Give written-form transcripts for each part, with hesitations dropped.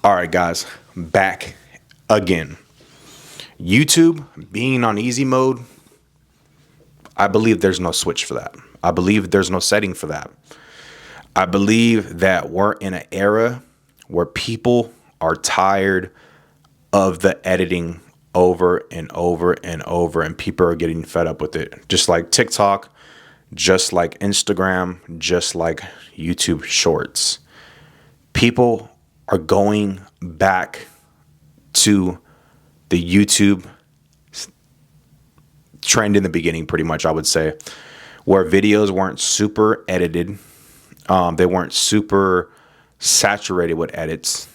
All right, guys, back again. YouTube being on easy mode, I believe there's no switch for that. I believe there's no setting for that. I believe that we're in an era where people are tired of the editing over and over and over, and people are getting fed up with it. Just like TikTok, just like Instagram, just like YouTube Shorts. People are going back to the YouTube trend in the beginning, pretty much, I would say, where videos weren't super edited. They weren't super saturated with edits.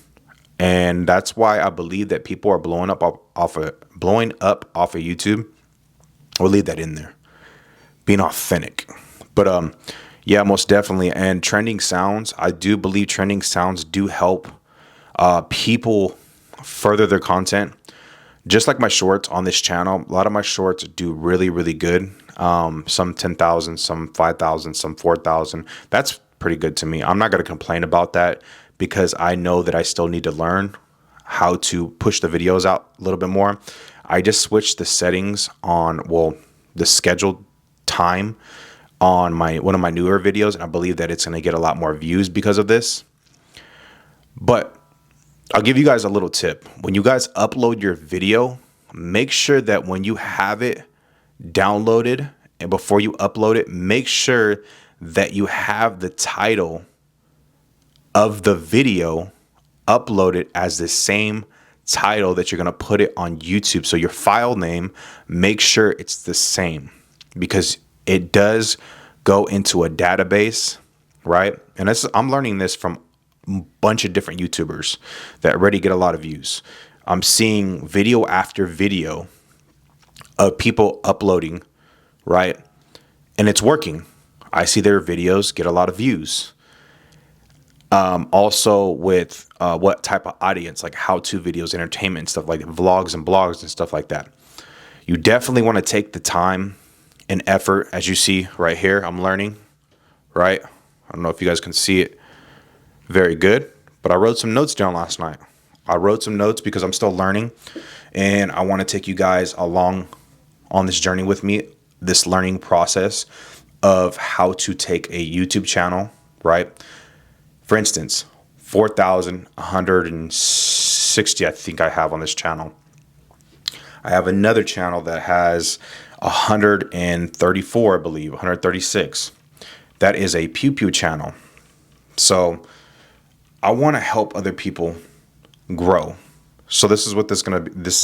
And that's why I believe that people are blowing up off of YouTube. We'll leave that in there. Being authentic. But yeah, most definitely. And trending sounds, I do believe trending sounds do help people further their content. Just like my shorts on this channel, a lot of my shorts do really, really good. Some 10,000, some 5,000, some 4,000. That's pretty good to me. I'm not going to complain about that because I know that I still need to learn how to push the videos out a little bit more. I just switched the settings on, well, the scheduled time on one of my newer videos, and I believe that it's going to get a lot more views because of this. But I'll give you guys a little tip. When you guys upload your video, make sure that when you have it downloaded and before you upload it, make sure that you have the title of the video uploaded as the same title that you're going to put it on YouTube. So your file name, make sure it's the same because it does go into a database, right? And I'm learning this from bunch of different YouTubers that already get a lot of views. I'm seeing video after video of people uploading, right? And it's working. I see their videos get a lot of views. Also with what type of audience, like how-to videos, entertainment, stuff like vlogs and blogs and stuff like that. You definitely want to take the time and effort, as you see right here. I'm learning, right? I don't know if you guys can see it very good, but I wrote some notes down last night. I wrote some notes because I'm still learning and I want to take you guys along on this journey with me, this learning process of how to take a YouTube channel, right? For instance, 4,160 I think I have on this channel. I have another channel that has 134, I believe, 136. That is a Pew Pew channel. So I want to help other people grow. So this is what this is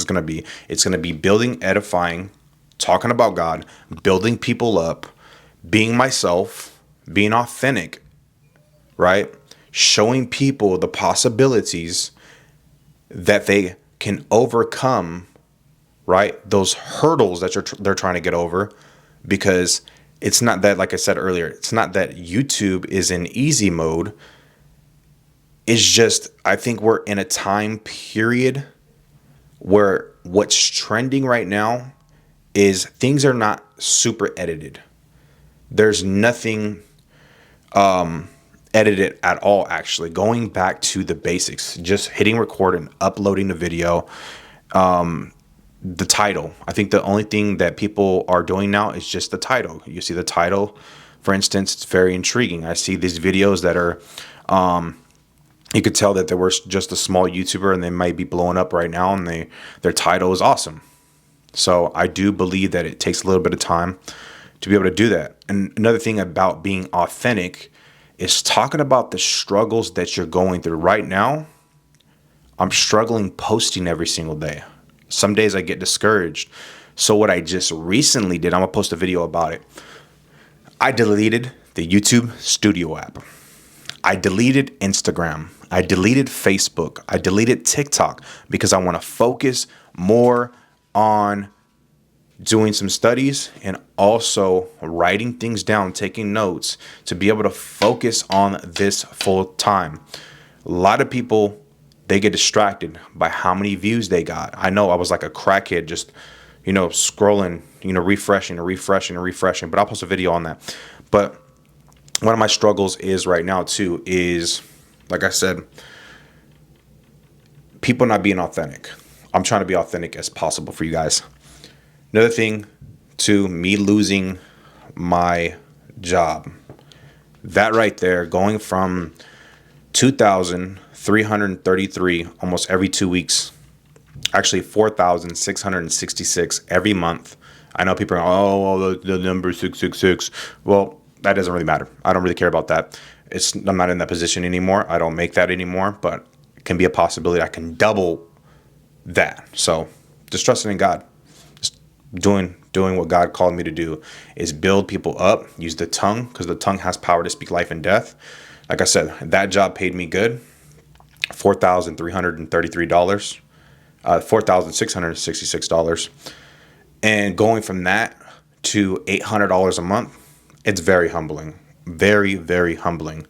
going to be. It's going to be building, edifying, talking about God, building people up, being myself, being authentic, right? Showing people the possibilities that they can overcome, right? Those hurdles that they're trying to get over, because it's not that, like I said earlier, it's not that YouTube is in easy mode. It's just, I think we're in a time period where what's trending right now is things are not super edited. There's nothing edited at all, actually. Going back to the basics, just hitting record and uploading the video. The title. I think the only thing that people are doing now is just the title. You see the title, for instance, it's very intriguing. I see these videos that are, you could tell that they were just a small YouTuber and they might be blowing up right now, and their title is awesome. So I do believe that it takes a little bit of time to be able to do that. And another thing about being authentic is talking about the struggles that you're going through right now. I'm struggling posting every single day. Some days I get discouraged. So what I just recently did, I'm going to post a video about it. I deleted the YouTube Studio app. I deleted Instagram. I deleted Facebook. I deleted TikTok because I want to focus more on doing some studies and also writing things down, taking notes to be able to focus on this full time. A lot of people, they get distracted by how many views they got. I know I was like a crackhead, just, scrolling, refreshing and refreshing and refreshing, but I'll post a video on that. But one of my struggles is right now too is, like I said, people not being authentic. I'm trying to be authentic as possible for you guys. Another thing, to me losing my job. That right there, going from 2,333 almost every 2 weeks, actually 4,666 every month. I know people are, oh, the number 666. Well, that doesn't really matter. I don't really care about that. I'm not in that position anymore. I don't make that anymore, but it can be a possibility I can double that. So just trusting in God, just doing what God called me to do, is build people up, use the tongue, because the tongue has power to speak life and death. Like I said, that job paid me good, $4,333, $4,666. And going from that to $800 a month, it's very humbling, very, very humbling.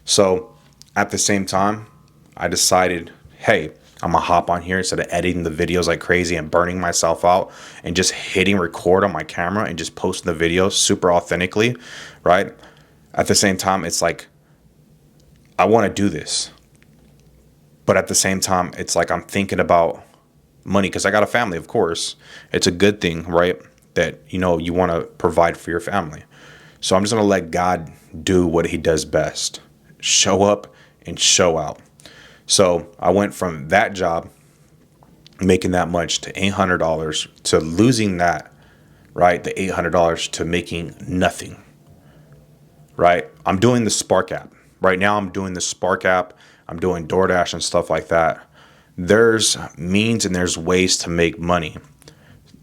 So at the same time, I decided, hey, I'm gonna hop on here instead of editing the videos like crazy and burning myself out, and just hitting record on my camera and just posting the videos super authentically, right? At the same time, it's like, I want to do this, but at the same time, it's like I'm thinking about money, because I got a family, of course. It's a good thing, right? That, you want to provide for your family. So I'm just going to let God do what he does best. Show up and show out. So I went from that job, making that much, to $800, to losing that, right? The $800 to making nothing, right? I'm doing the Spark app. Right now I'm doing the Spark app. I'm doing DoorDash and stuff like that. There's means and there's ways to make money,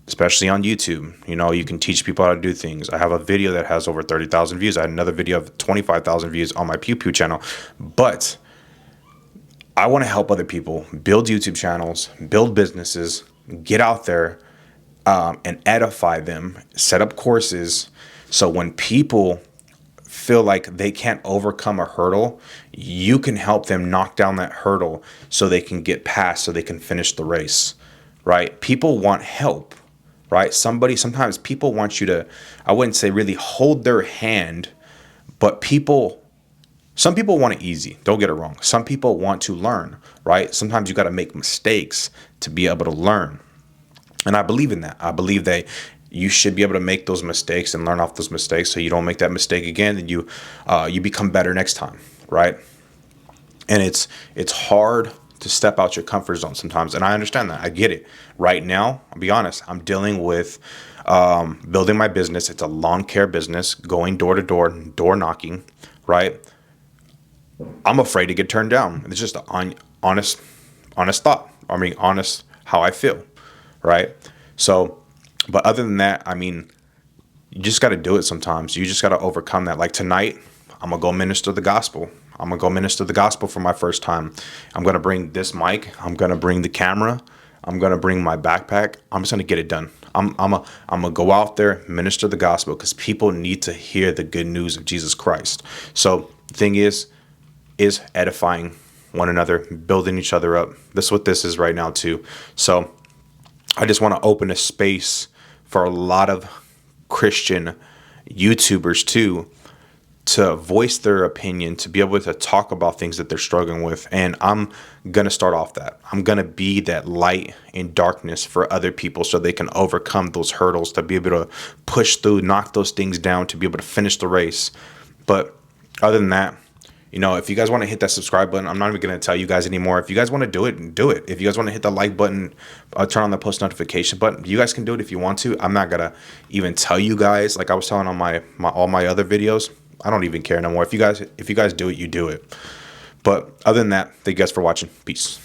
especially on YouTube. You can teach people how to do things. I have a video that has over 30,000 views. I had another video of 25,000 views on my Pew Pew channel. But I want to help other people build YouTube channels, build businesses, get out there, and edify them, set up courses. So when people feel like they can't overcome a hurdle, you can help them knock down that hurdle so they can get past, so they can finish the race, right? People want help, right? Sometimes people want you to, I wouldn't say really hold their hand, but some people want it easy. Don't get it wrong. Some people want to learn, right? Sometimes you got to make mistakes to be able to learn. And I believe in that. I believe that you should be able to make those mistakes and learn off those mistakes, so you don't make that mistake again, and you become better next time, right? And it's hard to step out your comfort zone sometimes, and I understand that. I get it. Right now, I'll be honest, I'm dealing with building my business. It's a lawn care business, going door to door, door knocking, right? I'm afraid to get turned down. It's just an honest thought. Honest how I feel, right? So, but other than that, you just got to do it sometimes. You just got to overcome that. Like tonight, I'm going to go minister the gospel. I'm going to go minister the gospel for my first time. I'm going to bring this mic. I'm going to bring the camera. I'm going to bring my backpack. I'm just going to get it done. I'm going to go out there, minister the gospel, because people need to hear the good news of Jesus Christ. So the thing is edifying one another, building each other up. That's what this is right now too. So I just want to open a space for a lot of Christian YouTubers too, to voice their opinion, to be able to talk about things that they're struggling with. And I'm going to start off that. I'm going to be that light in darkness for other people, so they can overcome those hurdles, to be able to push through, knock those things down, to be able to finish the race. But other than that, if you guys want to hit that subscribe button, I'm not even going to tell you guys anymore. If you guys want to do it, do it. If you guys want to hit the like button, turn on the post notification button, you guys can do it if you want to. I'm not going to even tell you guys, like I was telling on all my other videos. I don't even care no more. If you guys do it, you do it. But other than that, thank you guys for watching. Peace.